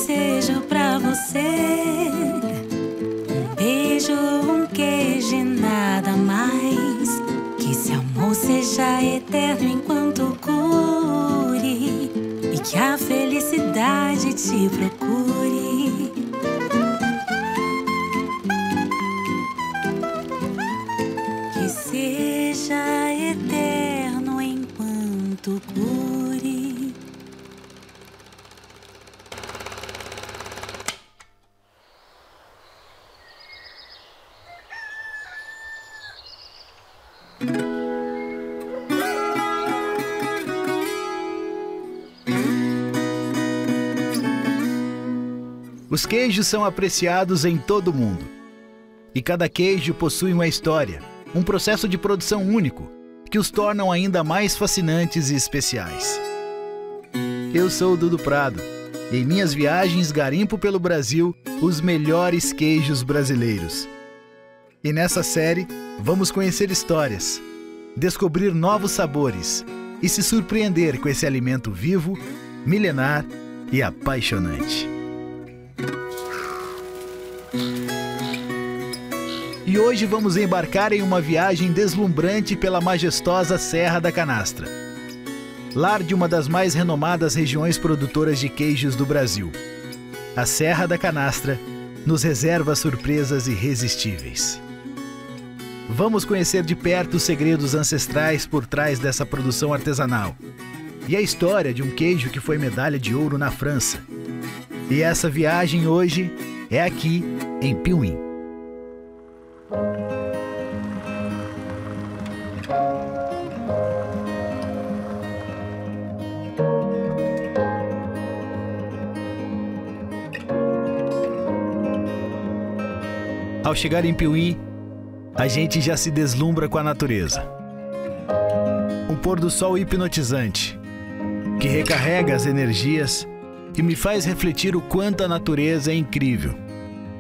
desejo pra você um beijo, um queijo e nada mais. Que esse amor seja eterno enquanto cure e que a felicidade te procure. Que seja eterno enquanto cure. Os queijos são apreciados em todo o mundo. E cada queijo possui uma história, um processo de produção único, que os tornam ainda mais fascinantes e especiais. Eu sou o Dudu Prado, e em minhas viagens garimpo pelo Brasil os melhores queijos brasileiros. E nessa série, vamos conhecer histórias, descobrir novos sabores e se surpreender com esse alimento vivo, milenar e apaixonante. E hoje vamos embarcar em uma viagem deslumbrante pela majestosa Serra da Canastra, lar de uma das mais renomadas regiões produtoras de queijos do Brasil. A Serra da Canastra nos reserva surpresas irresistíveis. Vamos conhecer de perto os segredos ancestrais por trás dessa produção artesanal e a história de um queijo que foi medalha de ouro na França. E essa viagem hoje é aqui em Piuí. Ao chegar em Piuí, a gente já se deslumbra com a natureza. Um pôr do sol hipnotizante, que recarrega as energias e me faz refletir o quanto a natureza é incrível.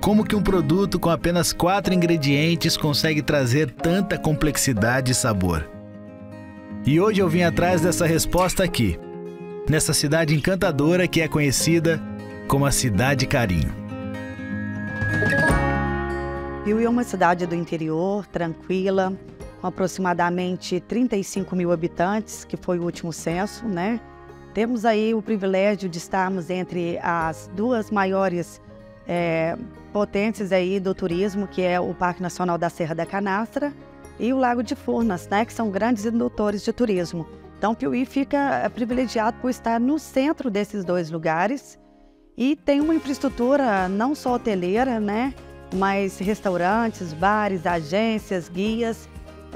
Como que um produto com apenas 4 ingredientes consegue trazer tanta complexidade e sabor? E hoje eu vim atrás dessa resposta aqui, nessa cidade encantadora que é conhecida como a Cidade Carinho. Piuí é uma cidade do interior, tranquila, com aproximadamente 35 mil habitantes, que foi o último censo, né? Temos aí o privilégio de estarmos entre as duas maiores potências aí do turismo, que é o Parque Nacional da Serra da Canastra e o Lago de Furnas, né? Que são grandes indutores de turismo. Então, Piuí fica privilegiado por estar no centro desses dois lugares e tem uma infraestrutura não só hoteleira, né? Mas restaurantes, bares, agências, guias,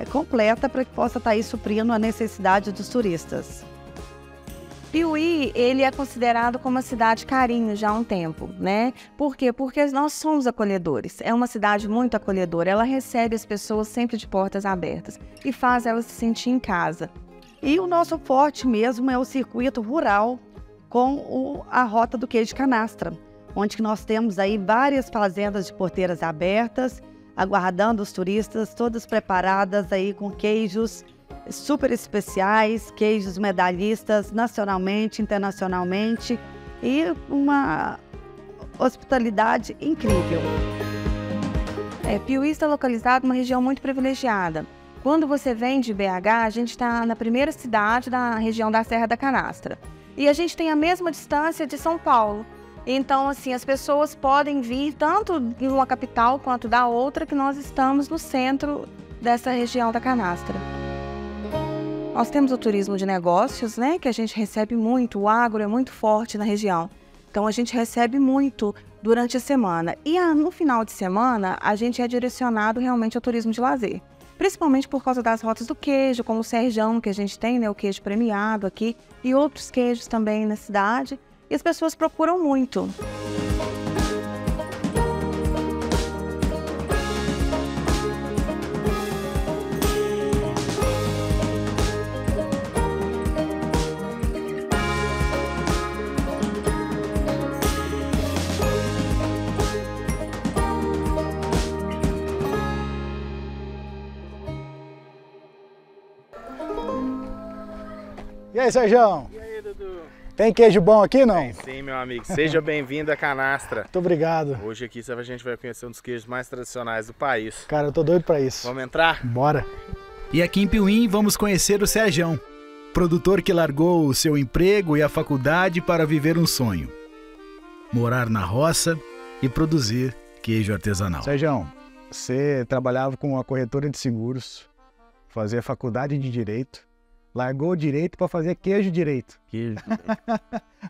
completa para que possa estar aí suprindo a necessidade dos turistas. Piuí, ele é considerado como uma cidade carinho já há um tempo, né? Por quê? Porque nós somos acolhedores. É uma cidade muito acolhedora. Ela recebe as pessoas sempre de portas abertas e faz elas se sentir em casa. E o nosso forte mesmo é o circuito rural com a Rota do Queijo Canastra, onde nós temos aí várias fazendas de porteiras abertas, aguardando os turistas, todas preparadas aí com queijos super especiais, queijos medalhistas nacionalmente, internacionalmente e uma hospitalidade incrível. Piuí está localizado numa região muito privilegiada. Quando você vem de BH, a gente está na primeira cidade da região da Serra da Canastra. E a gente tem a mesma distância de São Paulo. Então, assim, as pessoas podem vir tanto de uma capital quanto da outra, que nós estamos no centro dessa região da Canastra. Nós temos o turismo de negócios, né, que a gente recebe muito, o agro é muito forte na região. Então, a gente recebe muito durante a semana. E no final de semana, a gente é direcionado realmente ao turismo de lazer. Principalmente por causa das rotas do queijo, como o Serjão, que a gente tem, né, o queijo premiado aqui, e outros queijos também na cidade. E as pessoas procuram muito. E aí, Serjão? E aí, Dudu? Tem queijo bom aqui, não? Tem sim, meu amigo. Seja bem-vindo à Canastra. Muito obrigado. Hoje aqui a gente vai conhecer um dos queijos mais tradicionais do país. Cara, eu tô doido pra isso. Vamos entrar? Bora. E aqui em Piuí vamos conhecer o Serjão, produtor que largou o seu emprego e a faculdade para viver um sonho. Morar na roça e produzir queijo artesanal. Serjão, você trabalhava com uma corretora de seguros, fazia faculdade de Direito, largou o Direito para fazer queijo direito. Queijo.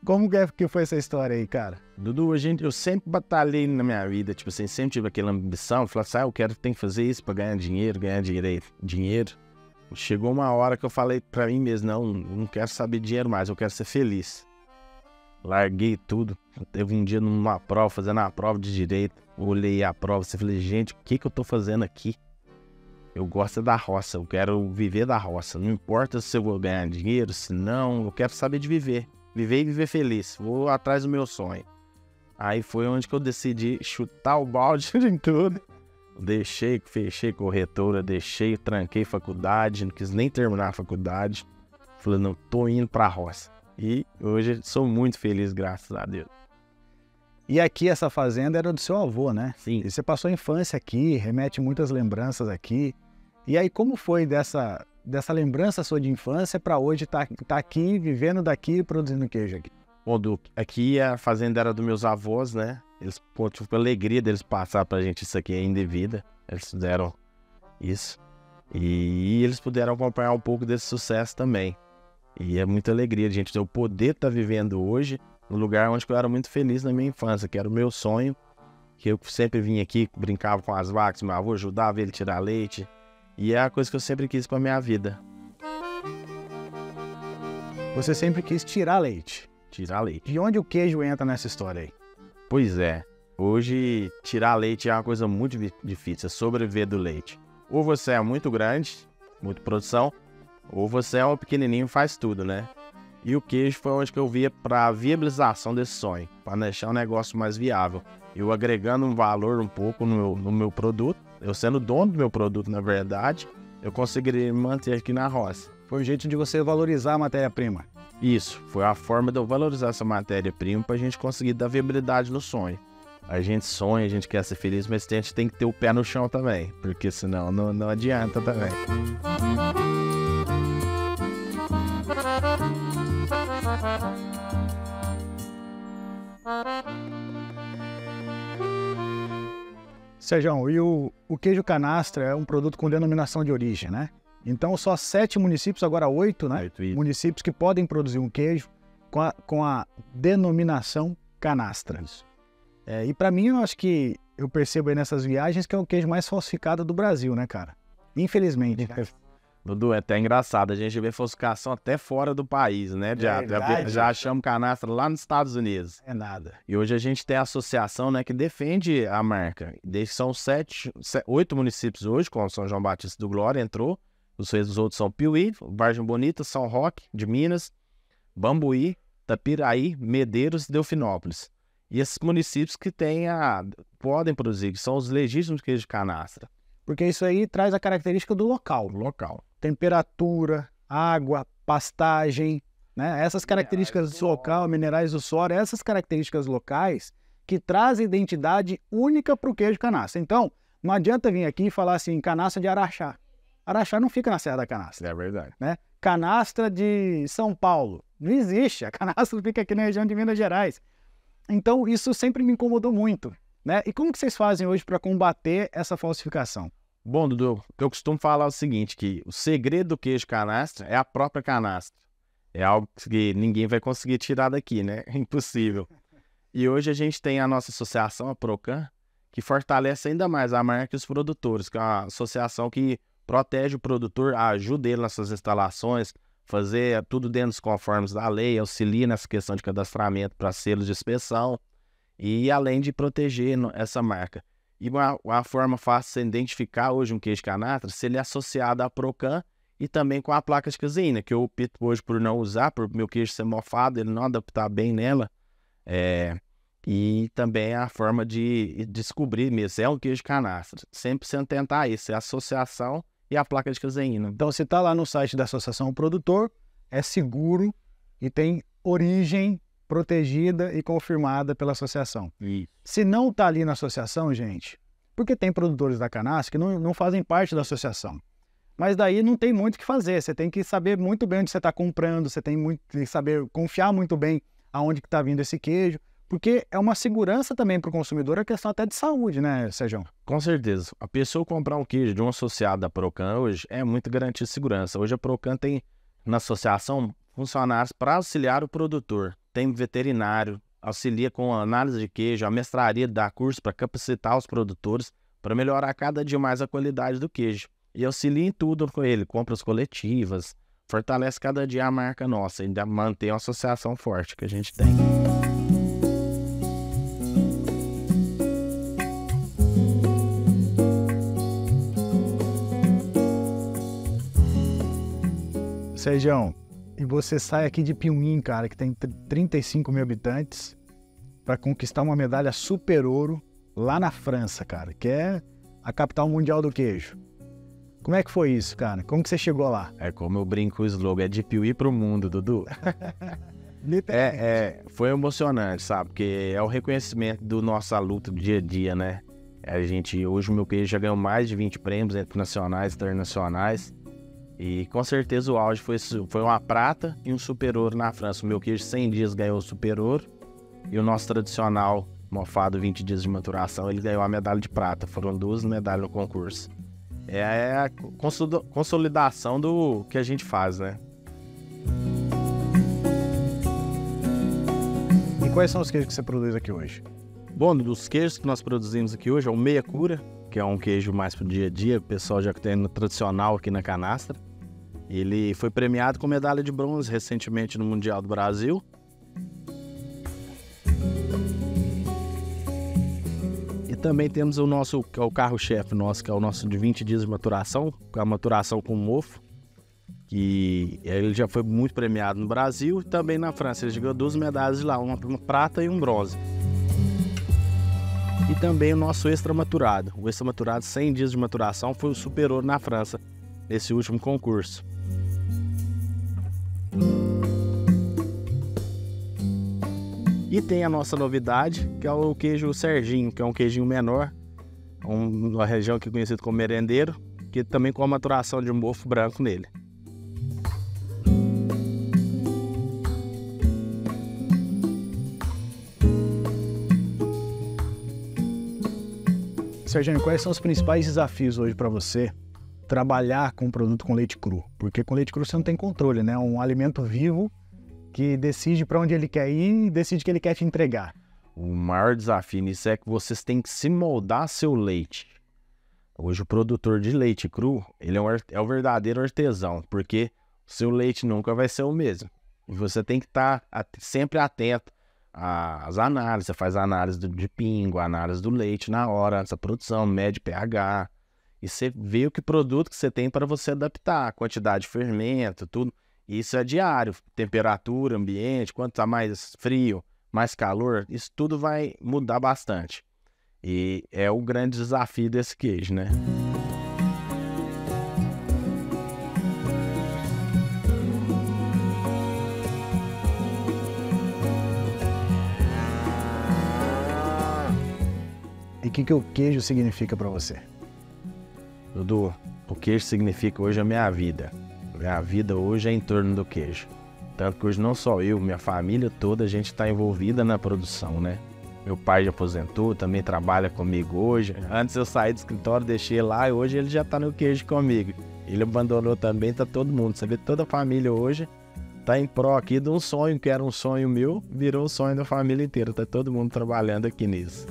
Como que foi essa história aí, cara? Dudu, eu sempre batalhei na minha vida, tipo assim, sempre tive aquela ambição, falar assim, tem que fazer isso para ganhar dinheiro. Chegou uma hora que eu falei para mim mesmo, não quero saber de dinheiro mais, eu quero ser feliz. Larguei tudo. Teve um dia numa prova, fazendo a prova de Direito, olhei a prova e falei, gente, o que eu tô fazendo aqui? Eu gosto da roça, eu quero viver da roça. Não importa se eu vou ganhar dinheiro, se não, eu quero saber de viver. Viver e viver feliz. Vou atrás do meu sonho. Aí foi onde que eu decidi chutar o balde em tudo. Fechei corretora, tranquei faculdade, não quis nem terminar a faculdade. Falei, não, tô indo pra roça. E hoje sou muito feliz, graças a Deus. E aqui essa fazenda era do seu avô, né? Sim. E você passou a infância aqui, remete muitas lembranças aqui. E aí como foi dessa lembrança sua de infância para hoje tá aqui, vivendo daqui e produzindo queijo aqui? Bom, aqui a fazenda era dos meus avós, né? Eles, tive a alegria deles passar pra gente isso aqui ainda em vida. Eles fizeram isso. E eles puderam acompanhar um pouco desse sucesso também. E é muita alegria, gente, eu poder estar vivendo hoje no lugar onde eu era muito feliz na minha infância, que era o meu sonho, que eu sempre vinha aqui, brincava com as vacas, meu avô ajudava ele a tirar leite. E é a coisa que eu sempre quis pra minha vida. Você sempre quis tirar leite. Tirar leite. E onde o queijo entra nessa história aí? Pois é. Hoje, tirar leite é uma coisa muito difícil, é sobreviver do leite. Ou você é muito grande, muita produção, ou você é um pequenininho e faz tudo, né? E o queijo foi onde que eu via para a viabilização desse sonho, para deixar um negócio mais viável. Eu agregando um valor um pouco no meu produto, eu sendo dono do meu produto, na verdade, eu conseguiria me manter aqui na roça. Foi um jeito de você valorizar a matéria-prima. Isso, foi a forma de eu valorizar essa matéria-prima para a gente conseguir dar viabilidade no sonho. A gente sonha, a gente quer ser feliz, mas a gente tem que ter o pé no chão também, porque senão não adianta também. Serjão, e o queijo canastra é um produto com denominação de origem, né? Então só 7 municípios, agora 8, né? 8, isso. Municípios que podem produzir um queijo com a denominação canastra. Isso. E para mim, eu acho que eu percebo aí nessas viagens que é o queijo mais falsificado do Brasil, né, cara? Infelizmente. Dudu, é até engraçado, a gente vê falsificação até fora do país, né? Já achamos canastra lá nos Estados Unidos. É nada. E hoje a gente tem a associação, né, que defende a marca. São 8 municípios hoje, como São João Batista do Glória entrou. Os outros são Piuí, Vargem Bonita, São Roque, de Minas, Bambuí, Tapiraí, Medeiros e Delfinópolis. E esses municípios que podem produzir, que são os legítimos queijos de canastra. Porque isso aí traz a característica do local. Temperatura, água, pastagem, né? Essas características do local, minerais do solo, essas características locais que trazem identidade única para o queijo canastra. Então, não adianta vir aqui e falar assim, canastra de Araxá. Araxá não fica na Serra da Canastra. É verdade. Né? Canastra de São Paulo. Não existe. A canastra fica aqui na região de Minas Gerais. Então, isso sempre me incomodou muito. Né? E como que vocês fazem hoje para combater essa falsificação? Bom, Dudu, eu costumo falar o seguinte, que o segredo do queijo canastra é a própria canastra. É algo que ninguém vai conseguir tirar daqui, né? É impossível. E hoje a gente tem a nossa associação, a Procan, que fortalece ainda mais a marca e os produtores, que é uma associação que protege o produtor, ajuda ele nas suas instalações, fazer tudo dentro dos conformes da lei, auxilia nessa questão de cadastramento para selos de inspeção, e além de proteger essa marca. E uma forma fácil de identificar hoje um queijo canastra, se ele é associado à Procan e também com a placa de caseína, que eu opto hoje por não usar, por meu queijo ser mofado, ele não adaptar bem nela. E também a forma de descobrir mesmo, se é um queijo canastra. Sempre se tentar isso, é a associação e a placa de caseína. Então, se está lá no site da Associação Produtor, é seguro e tem origem protegida e confirmada pela associação. Isso. Se não está ali na associação, gente, porque tem produtores da canastra que não fazem parte da associação. Mas daí não tem muito o que fazer, você tem que saber muito bem onde você está comprando, você tem que saber confiar muito bem aonde que está vindo esse queijo, porque é uma segurança também para o consumidor, é questão até de saúde, né, Sérgio? Com certeza. A pessoa comprar um queijo de um associado da Procan hoje é muito garantia de segurança. Hoje a Procan tem na associação funcionários para auxiliar o produtor. Tem veterinário, auxilia com a análise de queijo, a mestraria dá curso para capacitar os produtores para melhorar cada dia mais a qualidade do queijo. E auxilia em tudo com ele, compras coletivas, fortalece cada dia a marca nossa, ainda mantém uma associação forte que a gente tem. Sérgio, e você sai aqui de Piumhi, cara, que tem 35 mil habitantes, para conquistar uma medalha super ouro lá na França, cara, que é a capital mundial do queijo. Como é que foi isso, cara? Como que você chegou lá? É como eu brinco o slogan, é de Piuí pro mundo, Dudu. Foi emocionante, sabe? Porque é o reconhecimento do nossa luta do dia a dia, né? Hoje o meu queijo já ganhou mais de 20 prêmios entre nacionais e internacionais. E com certeza o auge foi uma prata e um super ouro na França. O meu queijo 100 dias ganhou o super ouro e o nosso tradicional mofado 20 dias de maturação, ele ganhou a medalha de prata. Foram 2 medalhas no concurso. É a consolidação do que a gente faz, né? E quais são os queijos que você produz aqui hoje? Bom, dos queijos que nós produzimos aqui hoje é o Meia Cura, que é um queijo mais pro dia a dia, o pessoal já tem no tradicional aqui na canastra. Ele foi premiado com medalha de bronze recentemente no Mundial do Brasil. E também temos o nosso, que é o carro-chefe nosso, que é o nosso de 20 dias de maturação, com a maturação com mofo, que ele já foi muito premiado no Brasil e também na França. Ele ganhou 2 medalhas de lá, uma prata e um bronze. E também o nosso extra maturado. O extra maturado 100 dias de maturação foi o super ouro na França, nesse último concurso. E tem a nossa novidade, que é o queijo Serginho, que é um queijinho menor, uma região que é conhecida como merendeiro, que também com a maturação de um mofo branco nele. Sérgio, quais são os principais desafios hoje para você trabalhar com um produto com leite cru? Porque com leite cru você não tem controle, né? É um alimento vivo que decide para onde ele quer ir e decide o que ele quer te entregar. O maior desafio nisso é que vocês têm que se moldar seu leite. Hoje o produtor de leite cru, ele é o verdadeiro artesão, porque o seu leite nunca vai ser o mesmo. E você tem que estar sempre atento às análises. Você faz a análise de pingo, a análise do leite na hora, antes da produção, mede pH. E você vê o que produto que você tem para você adaptar, a quantidade de fermento, tudo. Isso é diário, temperatura, ambiente, quanto está mais frio, mais calor, isso tudo vai mudar bastante. E é o grande desafio desse queijo, né? E o que o queijo significa para você? Dudu, o queijo significa hoje a minha vida. Minha vida hoje é em torno do queijo. Tanto que hoje não só eu, minha família toda, a gente está envolvida na produção, né? Meu pai já aposentou, também trabalha comigo hoje. Antes eu saí do escritório, deixei lá e hoje ele já está no queijo comigo. Ele abandonou também, tá todo mundo. Você vê, toda a família hoje tá em pró aqui de um sonho, que era um sonho meu, virou um sonho da família inteira. Tá todo mundo trabalhando aqui nisso.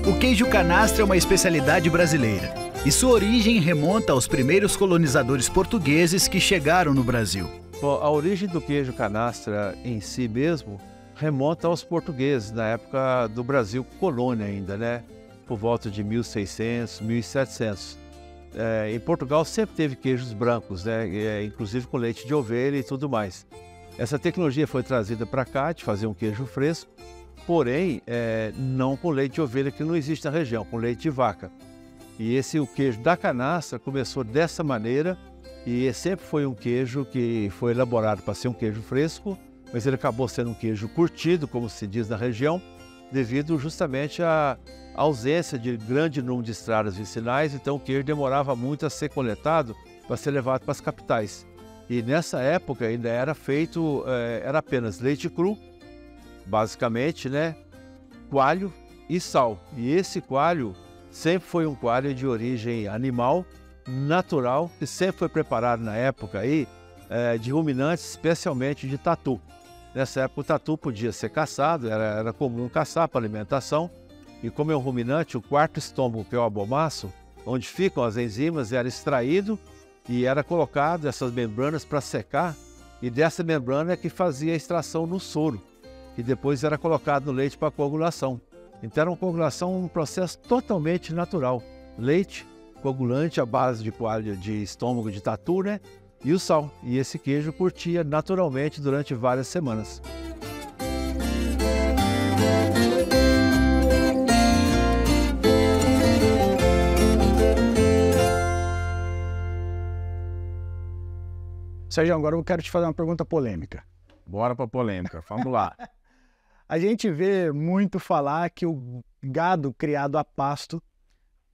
O queijo canastra é uma especialidade brasileira e sua origem remonta aos primeiros colonizadores portugueses que chegaram no Brasil. Bom, a origem do queijo canastra em si mesmo remonta aos portugueses, na época do Brasil colônia ainda, né? Por volta de 1600, 1700. Em Portugal sempre teve queijos brancos, né? Inclusive com leite de ovelha e tudo mais. Essa tecnologia foi trazida para cá, de fazer um queijo fresco, porém, não com leite de ovelha, que não existe na região, com leite de vaca. E o queijo da canastra começou dessa maneira, e sempre foi um queijo que foi elaborado para ser um queijo fresco, mas ele acabou sendo um queijo curtido, como se diz na região, devido justamente à ausência de grande número de estradas vicinais, então o queijo demorava muito a ser coletado para ser levado para as capitais. E nessa época ainda era feito, era apenas leite cru, basicamente, né? Coalho e sal. E esse coalho sempre foi um coalho de origem animal, natural, que sempre foi preparado na época aí, de ruminantes, especialmente de tatu. Nessa época o tatu podia ser caçado, era comum caçar para alimentação, e como é um ruminante, o quarto estômago, que é o abomaço, onde ficam as enzimas, era extraído e era colocado essas membranas para secar, e dessa membrana é que fazia a extração no soro, que depois era colocado no leite para coagulação. Então era uma coagulação, um processo totalmente natural. Leite, coagulante à base de coalho de estômago de tatu, né? E o sal. E esse queijo curtia naturalmente durante várias semanas. Sérgio, agora eu quero te fazer uma pergunta polêmica. Bora pra polêmica, vamos lá. A gente vê muito falar que o gado criado a pasto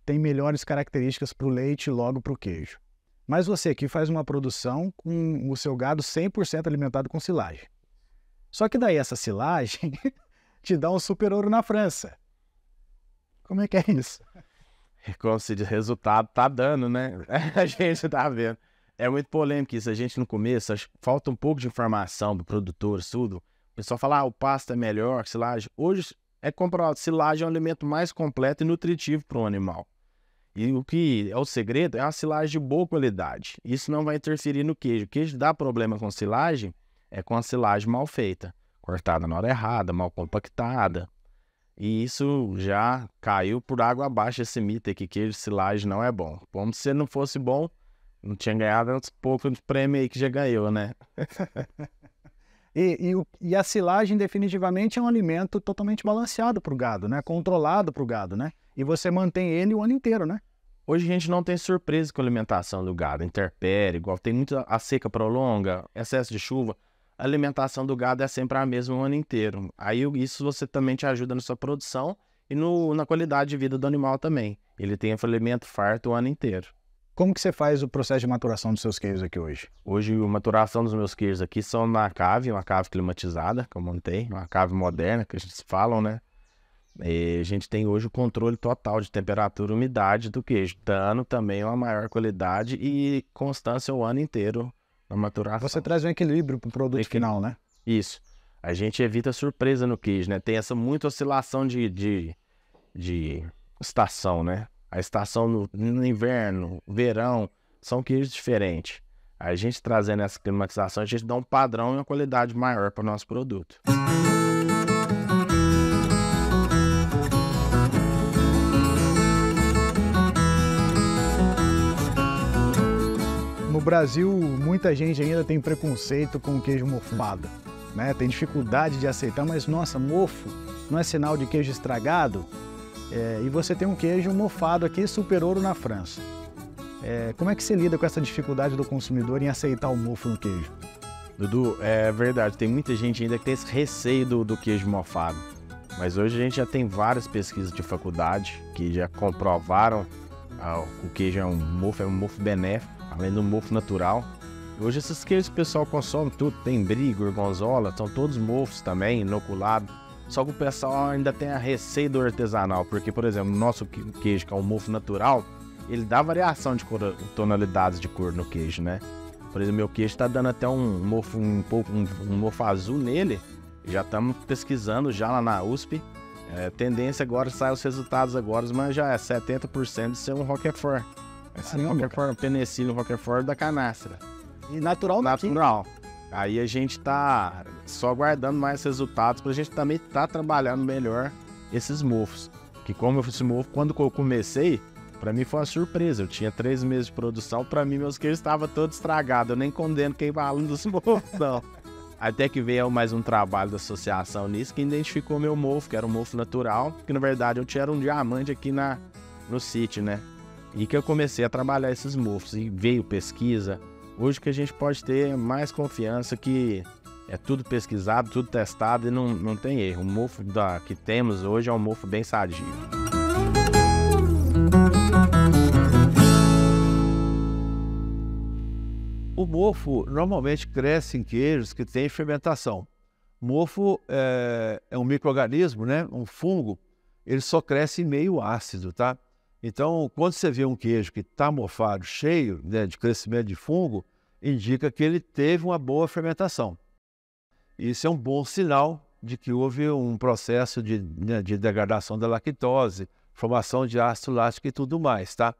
tem melhores características para o leite e logo para o queijo. Mas você aqui faz uma produção com o seu gado 100% alimentado com silagem. Só que daí essa silagem te dá um super ouro na França. Como é que é isso? Como se diz, resultado tá dando, né? A gente tá vendo. É muito polêmico isso. A gente no começo, falta um pouco de informação do produtor, tudo. O pessoal fala, o pasto é melhor que silagem. Hoje é comprovado, silagem é um alimento mais completo e nutritivo para um animal. E o que é o segredo é uma silagem de boa qualidade. Isso não vai interferir no queijo. O queijo dá problema com silagem é com a silagem mal feita, cortada na hora errada, mal compactada. E isso já caiu por água abaixo esse mito aí que queijo de silagem não é bom. Como se não fosse bom, não tinha ganhado uns poucos de prêmio aí que já ganhou, né? E a silagem definitivamente é um alimento totalmente balanceado para o gado, né? Controlado para o gado, né? E você mantém ele o ano inteiro, né? Hoje a gente não tem surpresa com a alimentação do gado, interpere, igual tem muita a seca prolonga, excesso de chuva, a alimentação do gado é sempre a mesma o ano inteiro. Aí isso você também te ajuda na sua produção e na qualidade de vida do animal também. Ele tem alimento farto o ano inteiro. Como que você faz o processo de maturação dos seus queijos aqui hoje? Hoje a maturação dos meus queijos aqui são na cave, uma cave climatizada que eu montei, uma cave moderna que a gente falam, né? E a gente tem hoje o controle total de temperatura e umidade do queijo, dando também uma maior qualidade e constância o ano inteiro na maturação. Você traz um equilíbrio para o produto final, né? Isso. A gente evita surpresa no queijo, né? Tem essa muita oscilação de estação, né? A estação no inverno, verão, são queijos diferentes. A gente trazendo essa climatização, a gente dá um padrão e uma qualidade maior para o nosso produto. No Brasil, muita gente ainda tem preconceito com o queijo mofado, né? Tem dificuldade de aceitar, mas nossa, mofo não é sinal de queijo estragado? E você tem um queijo mofado aqui, super ouro na França. Como é que você lida com essa dificuldade do consumidor em aceitar o mofo no queijo? Dudu, é verdade, tem muita gente ainda que tem esse receio do queijo mofado. Mas hoje a gente já tem várias pesquisas de faculdade que já comprovaram o queijo é um mofo benéfico, além do mofo natural. Hoje esses queijos que o pessoal consome tudo, tem brie, gorgonzola, são todos mofos também, inoculados. Só que o pessoal ainda tem a receio do artesanal, porque, por exemplo, o nosso queijo, que é um mofo natural, ele dá variação de tonalidades de cor no queijo, né? Por exemplo, meu queijo está dando até um mofo azul nele. Já estamos pesquisando já lá na USP. Tendência agora, sai os resultados agora, mas já é 70% de ser um Roquefort. Esse Roquefort, penicillium Roquefort da canastra. E natural daqui. Natural. Aí a gente tá só aguardando mais resultados pra gente também tá trabalhando melhor esses mofos. Que como esse mofo, quando eu comecei, pra mim foi uma surpresa. Eu tinha 3 meses de produção, pra mim meus queijos estavam todos estragados. Eu nem condeno quem fala dos mofos, não. Até que veio mais um trabalho da associação nisso, que identificou meu mofo, que era um mofo natural, que na verdade eu tinha um diamante aqui no sítio, né? E que eu comecei a trabalhar esses mofos, e veio pesquisa. Hoje que a gente pode ter mais confiança que é tudo pesquisado, tudo testado e não tem erro. O mofo que temos hoje é um mofo bem sadio. O mofo normalmente cresce em queijos que têm fermentação. Mofo é um micro-organismo, né? Um fungo. Ele só cresce em meio ácido, tá? Então, quando você vê um queijo que está mofado, cheio, né, de crescimento de fungo, indica que ele teve uma boa fermentação. Isso é um bom sinal de que houve um processo de degradação da lactose, formação de ácido lático e tudo mais, tá?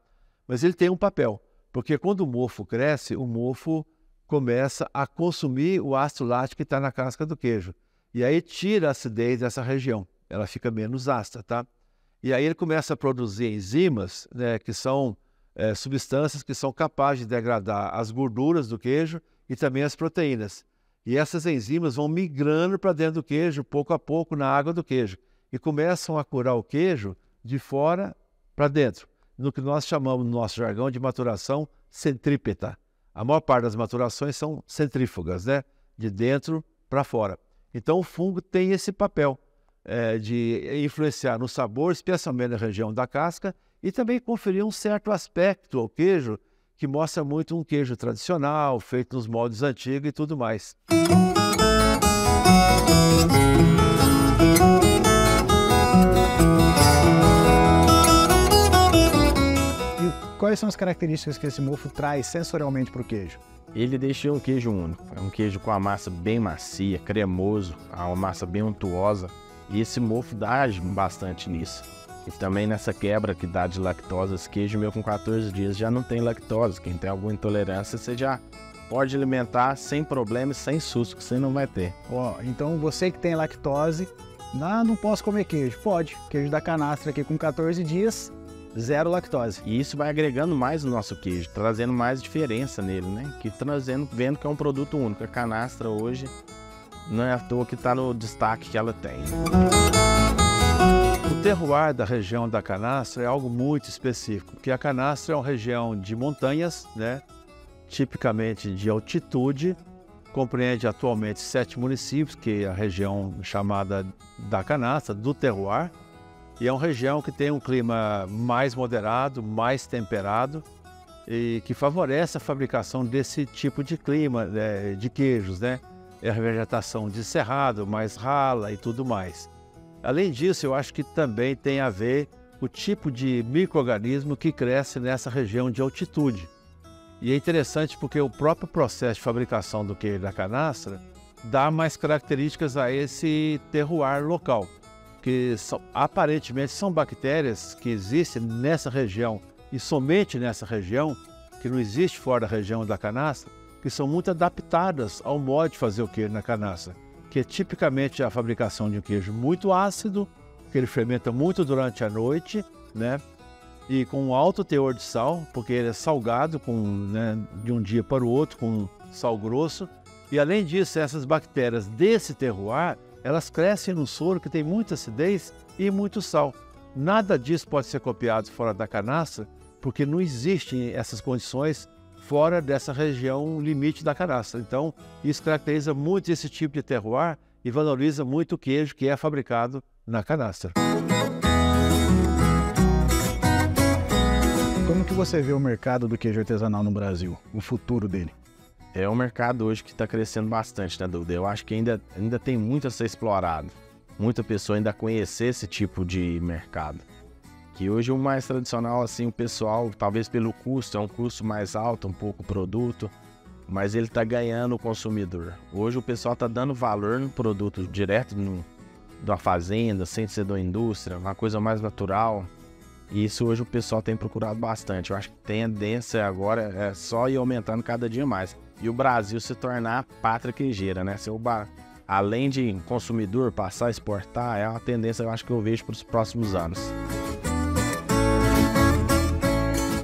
Mas ele tem um papel, porque quando o mofo cresce, o mofo começa a consumir o ácido lático que está na casca do queijo. E aí tira a acidez dessa região, ela fica menos ácida, tá? E aí ele começa a produzir enzimas, né, que são substâncias que são capazes de degradar as gorduras do queijo e também as proteínas. E essas enzimas vão migrando para dentro do queijo, pouco a pouco, na água do queijo. E começam a curar o queijo de fora para dentro, no que nós chamamos, no nosso jargão, de maturação centrípeta. A maior parte das maturações são centrífugas, né, de dentro para fora. Então o fungo tem esse papel de influenciar no sabor, especialmente na região da casca, e também conferir um certo aspecto ao queijo, que mostra muito um queijo tradicional, feito nos moldes antigos e tudo mais. E quais são as características que esse mofo traz sensorialmente para o queijo? Ele deixa um queijo único. É um queijo com a massa bem macia, cremoso, uma massa bem untuosa. E esse mofo dá bastante nisso. E também nessa quebra que dá de lactose, esse queijo meu com 14 dias já não tem lactose. Quem tem alguma intolerância, você já pode alimentar sem problema e sem susto, que você não vai ter. Então você que tem lactose, não posso comer queijo. Pode. Queijo da canastra aqui com 14 dias, 0 lactose. E isso vai agregando mais no nosso queijo, trazendo mais diferença nele, né? Vendo que é um produto único. A canastra hoje não é à toa que está no destaque que ela tem. O terroir da região da canastra é algo muito específico, porque a canastra é uma região de montanhas, né? Tipicamente de altitude, compreende atualmente 7 municípios, que é a região chamada da canastra, do terroir, e é uma região que tem um clima mais moderado, mais temperado, e que favorece a fabricação desse tipo de clima, de queijos, né? É a vegetação de cerrado, mais rala e tudo mais. Além disso, eu acho que também tem a ver o tipo de micro-organismo que cresce nessa região de altitude. E é interessante porque o próprio processo de fabricação do queijo da canastra dá mais características a esse terroir local, que aparentemente são bactérias que existem nessa região e somente nessa região, que não existe fora da região da canastra, que são muito adaptadas ao modo de fazer o queijo na canastra, que é tipicamente a fabricação de um queijo muito ácido, que ele fermenta muito durante a noite, né? E com um alto teor de sal, porque ele é salgado de um dia para o outro com sal grosso. E além disso, essas bactérias desse terroir, elas crescem no soro que tem muita acidez e muito sal. Nada disso pode ser copiado fora da canastra, porque não existem essas condições fora dessa região limite da canastra. Então, isso caracteriza muito esse tipo de terroir e valoriza muito o queijo que é fabricado na canastra. Como que você vê o mercado do queijo artesanal no Brasil, o futuro dele? É um mercado hoje que está crescendo bastante, né, Duda? Eu acho que ainda tem muito a ser explorado. Muita pessoa ainda conhecer esse tipo de mercado. Que hoje o mais tradicional, assim, o pessoal, talvez pelo custo, é um custo mais alto, um pouco o produto, mas ele está ganhando o consumidor. Hoje o pessoal está dando valor no produto direto da fazenda, sem ser da indústria, uma coisa mais natural. E isso hoje o pessoal tem procurado bastante. Eu acho que a tendência agora é só ir aumentando cada dia mais. e o Brasil se tornar a pátria queijeira, né? Além de consumidor passar a exportar, é uma tendência, eu acho, que eu vejo para os próximos anos.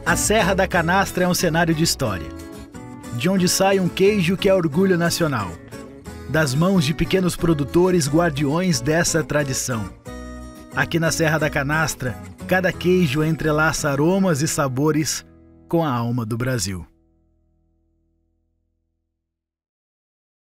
A Serra da Canastra é um cenário de história, de onde sai um queijo que é orgulho nacional, das mãos de pequenos produtores guardiões dessa tradição. Aqui na Serra da Canastra, cada queijo entrelaça aromas e sabores com a alma do Brasil.